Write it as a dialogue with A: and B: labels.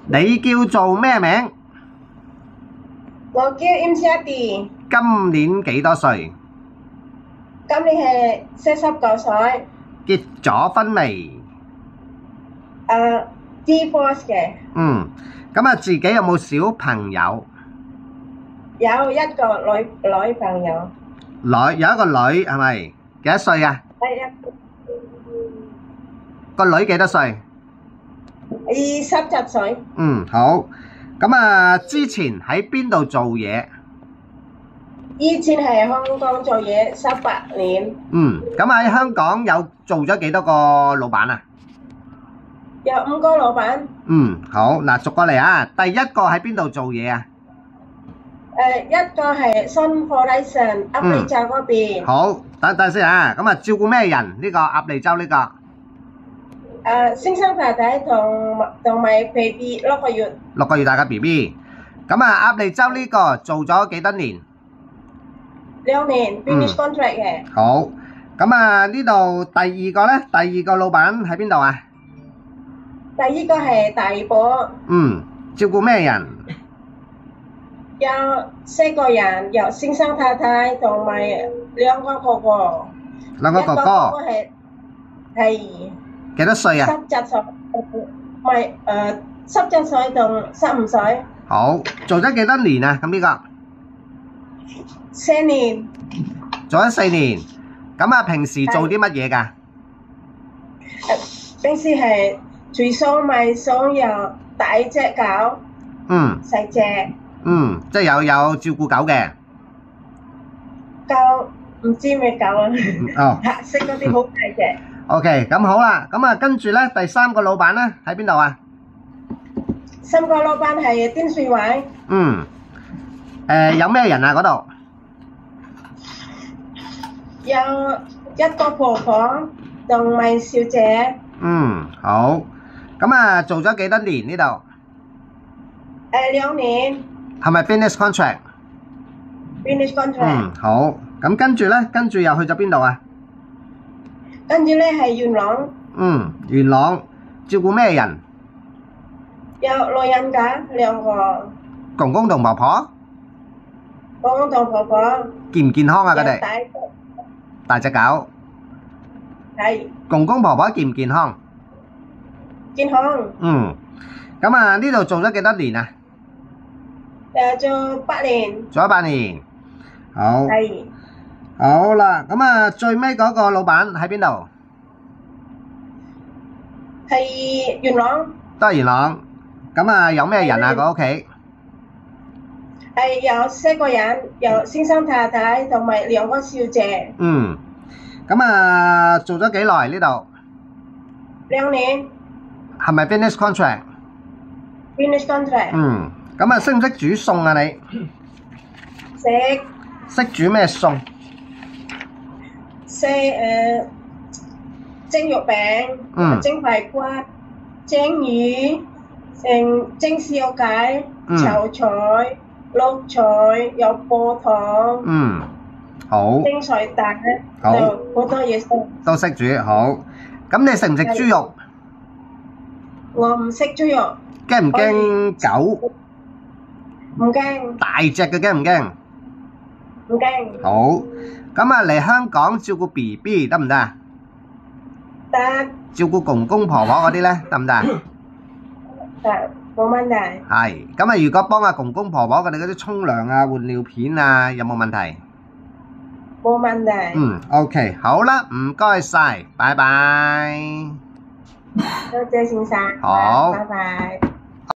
A: 你叫做咩名？
B: 我叫임샤디，
A: 今年幾多歲？
B: 今年係49歲。
A: 結咗婚未？divorce
B: 嘅。
A: 咁啊，自己有冇小朋友？
B: 有一個女朋友。
A: 有一個女係咪？幾多歲啊？個女幾多歲
B: 27歲。
A: 好。咁啊，之前喺邊度做嘢？
B: 以前係香港做嘢18年。
A: 咁喺香港有做咗幾多個老闆啊？
B: 有5個老闆。
A: 好，嗱，逐個嚟啊。第一個喺邊度做嘢啊？
B: 一個係Sun Horizon鴨脷洲嗰邊。
A: 好，等先啊。咁啊，照顧咩人？呢個鴨脷洲呢個？
B: 先生太太同埋 baby 6個月。
A: 6個月大嘅 BB。咁啊，鴨脷洲呢個做咗幾多年
B: ？2年 finish contract 嘅。
A: 好。咁啊，呢度第二個咧，第二個老闆喺邊度啊？
B: 第二個係大埔。
A: 照顧咩人？
B: 有4個人，有先生太太同埋2個哥哥。
A: 兩個哥哥。
B: 一個哥哥係
A: 幾多歲啊
B: ？17歲，唔係17歲同15歲。
A: 好，做咗幾多年啊？咁呢個
B: 4年。
A: 做咗4年。咁啊，平時做啲乜嘢㗎？
B: 平時係煮餸賣餸，又帶隻狗。細隻。
A: 即係有照顧狗嘅。
B: 狗唔知咩狗啊？黑色嗰啲好大隻。
A: OK，咁好啦，咁啊跟住咧，第三個老闆咧喺邊度啊
B: ？3個老闆係天水圍。
A: 有咩人啊嗰度？
B: 有一個婆婆同埋小姐。
A: 好。咁啊，做咗幾多年呢度
B: ？2年。
A: 係咪 finish contract？finish
B: contract。
A: 好。咁跟住咧，跟住又去咗邊度啊？
B: 跟住咧係元朗。
A: 元朗照顧咩人？
B: 有老人家2個。
A: 公公同婆婆？
B: 公公同婆婆。
A: 健唔健康啊？佢哋？大隻狗。
B: 係。
A: 公公婆婆健唔健康？
B: 健康。
A: 咁啊，呢度做咗幾多年啊？
B: 做8年。
A: 做咗8年。好。
B: 係。
A: 好啦，咁啊，最尾嗰個老闆喺邊度？
B: 係元朗。
A: 都係元朗。咁啊，有咩人啊？個屋企？
B: 係有4個人，有先生太太同埋2個小姐。
A: 咁啊，做咗幾耐呢度
B: ？2年。
A: 係咪 finish contract？finish
B: contract。
A: 咁啊，識唔識煮餸啊你？
B: 識。
A: 識煮咩餸？
B: 識蒸肉餅。蒸排骨。蒸魚。蒸燒雞。炒菜。滷菜。有煲湯。
A: 好。
B: 蒸菜蛋。
A: 好。
B: 好多嘢食。
A: 都識煮，好。咁你食唔食豬肉？
B: 我唔識豬肉。
A: 驚唔驚狗？
B: 唔驚。
A: 大隻嘅驚唔驚？
B: 唔驚。
A: 好。咁啊，嚟香港照顧 BB 得唔得啊？
B: 得。
A: 照顧公公婆婆嗰啲咧，得唔得啊？
B: 得，冇問題。
A: 係。咁啊，如果幫阿公公婆婆佢哋嗰啲沖涼啊、換尿片啊，有冇問題？
B: 冇問題。
A: OK， 好啦，唔該晒，拜拜。
B: 多謝先生。
A: 好。
B: 拜拜。